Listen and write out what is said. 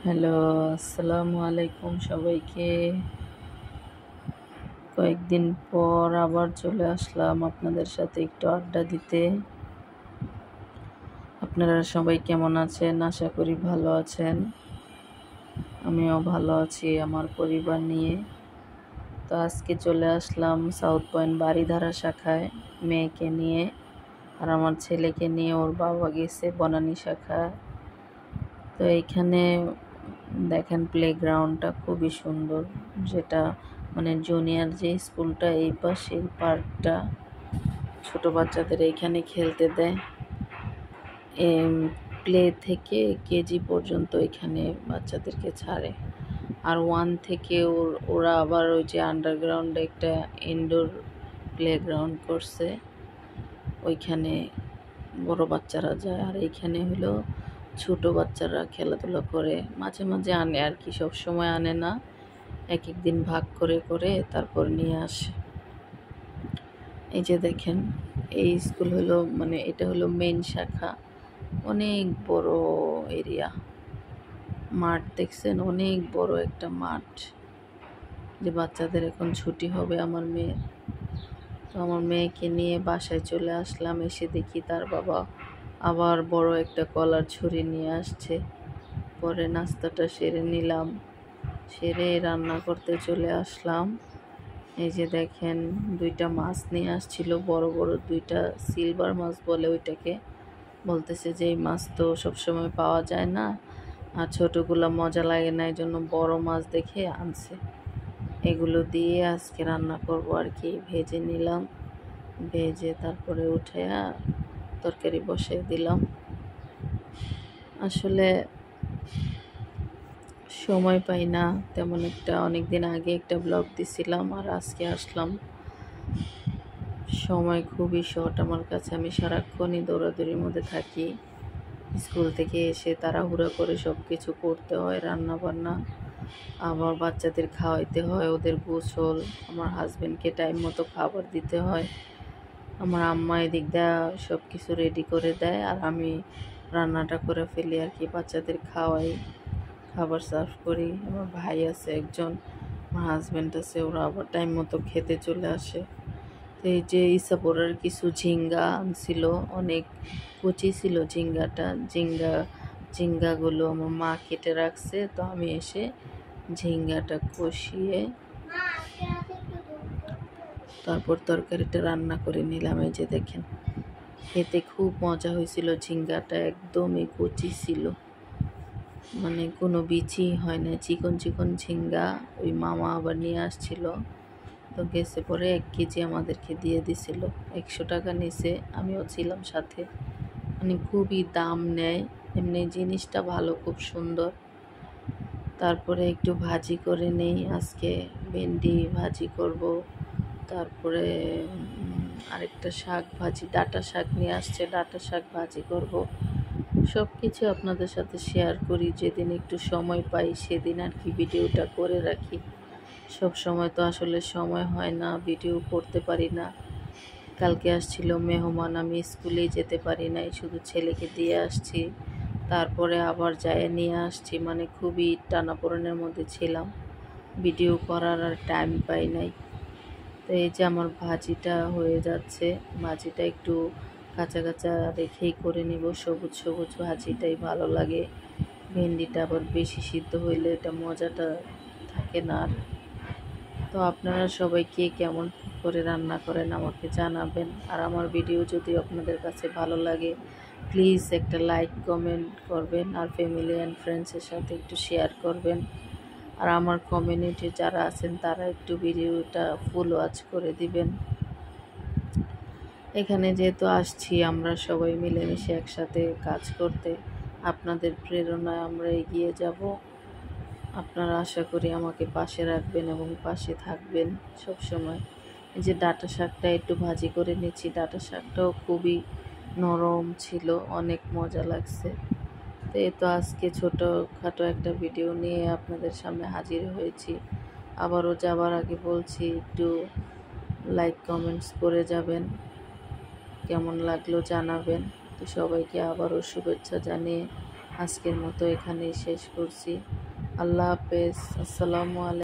Hello, আসসালামু আলাইকুম সবাইকে। কয়েকদিন পর আবার চলে আসলাম আপনাদের সাথে একটু আড্ডা দিতে। আপনারা সবাই কেমন আছেন? আশা করি ভালো আছেন। আমিও ভালো আছি আমার পরিবার নিয়ে। তো আজকে চলে আসলাম সাউথ পয়েন্ট বারিধারা শাখায় মেয়েকে নিয়ে, আর আমার ছেলেকে নিয়ে। ওর বাবা গেছে বনানী শাখায়। তো এইখানে দেখেন প্লেগ্রাউন্ডটা খুবই সুন্দর, যেটা মানে জুনিয়র যে স্কুলটা এই পাশে পার্কটা, ছোট বাচ্চাদের এইখানে খেলতে দেয়। প্লে থেকে কেজি পর্যন্ত এখানে বাচ্চাদেরকে ছাড়ে। আর 1 থেকে ওরা আবার ওই যে আন্ডারগ্রাউন্ডে একটা ইনডোর প্লেগ্রাউন্ড করছে, ওইখানে বড় বাচ্চারা যায়। আর এইখানে হলো ছোট বাচ্চারা খেলাধুলা করে, মাঝে মাঝে আনে আর কি, সব সময় আনে না, এক এক দিন ভাগ করে করে তারপর নিয়ে আসে। এই যে দেখেন, এই স্কুল হলো মানে এটা হলো মেইন শাখা। অনেক বড় এরিয়া, মাঠ দেখছেন, অনেক বড় একটা মাঠ। যে বাচ্চাদের এখন ছুটি হবে আমার মেয়ের, তো আমার মেয়েকে নিয়ে বাসায় চলে আসলাম। এসে দেখি তার বাবা আবার বড় একটা কলার ছুরি নিয়ে আসছে। পরে নাস্তাটা সেরে নিলাম, সেরে রান্না করতে চলে আসলাম। এই যে দেখেন, 2টা মাছ নিয়ে আসছিল, বড় বড় 2টা সিলভার মাছ বলে ওইটাকে। বলতেছে যে এই মাছ তো সবসময় পাওয়া যায় না, আর ছোটোগুলো মজা লাগে না, এই জন্য বড় মাছ দেখে আনছে। এগুলো দিয়ে আজকে রান্না করব আর কি। ভেজে নিলাম, ভেজে তারপরে উঠে তরকারি বসিয়ে দিলাম। আসলে সময় পাই না তেমন একটা। অনেক দিন আগে একটা ব্লগ দিছিলাম, আর আজকে আসলাম। সময় খুবই শর্ট আমার কাছে, আমি সারাক্ষণই দৌড়াদৌড়ির মধ্যে থাকি। স্কুল থেকে এসে তাড়াহুড়া করে সব কিছু করতে হয়, রান্না বান্না, আবার বাচ্চাদের খাওয়াইতে হয়, ওদের গোসল, আমার হাজব্যান্ডকে টাইম মতো খাবার দিতে হয়, আমার আম্মা এদিক দেয়া সব কিছু রেডি করে দেয়, আর আমি রান্নাটা করে ফেলি আর কি, বাচ্চাদের খাওয়াই, খাবার সার্ভ করি। আমার ভাই আছে একজন, আমার হাজব্যান্ড আছে, ওরা আবার টাইম মতো খেতে চলে আসে। তো এই যে ইসাপুরের কিছু ঝিঙ্গা আনছিল, অনেক কচি ছিল ঝিঙ্গাগুলো আমার মা কেটে রাখছে। তো আমি এসে ঝিঙ্গাটা কষিয়ে তারপর তরকারিটা রান্না করে নিলাম। এই যে দেখেন, খেতে খুব মজা হয়েছিল। ঝিঙ্গাটা একদমই কচি ছিল, মানে কোনো বিচি হয় না, চিকন চিকন ঝিঙ্গা। ওই মামা আবার নিয়ে আসছিল, তো গেছে পরে 1 কেজি আমাদেরকে দিয়ে দিছিল। 100 টাকা নিছে, আমিও ছিলাম সাথে। মানে খুবই দাম নেয়, এমনি জিনিসটা ভালো, খুব সুন্দর। তারপরে একটু ভাজি করে নেই আজকে, ভেন্ডি ভাজি করব। তারপরে আরেকটা শাক ভাজি, ডাঁটা শাক নিয়ে আসছে, ডাঁটা শাক ভাজি করব। সব কিছু আপনাদের সাথে শেয়ার করি, যেদিন একটু সময় পাই সেদিন আর কি ভিডিওটা করে রাখি। সব সময় তো আসলে সময় হয় না, ভিডিও করতে পারি না। কালকে আসছিল মেহমান, আমি স্কুলেই যেতে পারি নাই, শুধু ছেলেকে দিয়ে আসছি, তারপরে আবার যায় নিয়ে আসছি। মানে খুবই টানাপোড়েনের মধ্যে ছিলাম, ভিডিও করার আর টাইম পাই নাই। তো এই যে আমার ভাজিটা হয়ে যাচ্ছে, ভাজিটা একটু কাঁচা কাঁচা রেখেই করে নিব, সবুজ সবুজ ভাজিটাই ভালো লাগে। ভেন্ডিটা আবার বেশি সিদ্ধ হইলে এটা মজাটা থাকে না আর। তো আপনারা সবাই কে কেমন করে রান্না করেন আমাকে জানাবেন। আর আমার ভিডিও যদি আপনাদের কাছে ভালো লাগে, প্লিজ একটা লাইক কমেন্ট করবেন, আর ফ্যামিলি অ্যান্ড ফ্রেন্ডসের সাথে একটু শেয়ার করবেন। আর আমার কমিউনিটি যারা আছেন তারা একটু ভিডিওটা ফুল ওয়াচ করে দিবেন। এখানে যেহেতু আসছি আমরা সবাই মিলেমিশে একসাথে কাজ করতে, আপনাদের প্রেরণায় আমরা এগিয়ে যাব। আপনারা আশা করি আমাকে পাশে রাখবেন এবং পাশে থাকবেন সব সময়। এই যে ডাঁটা শাকটা একটু ভাজি করে নিচ্ছি, ডাঁটা শাকটাও খুবই নরম ছিল, অনেক মজা লাগছে। তো এই তো আজকে ছোটোখাটো একটা ভিডিও নিয়ে আপনাদের সামনে হাজির হয়েছি। আবারও যাবার আগে বলছি, একটু লাইক কমেন্টস করে যাবেন, কেমন লাগলো জানাবেন। তো সবাইকে আবারও শুভেচ্ছা জানিয়ে আজকের মতো এখানেই শেষ করছি। আল্লাহ হাফেজ। আসসালামু আলাইকুম।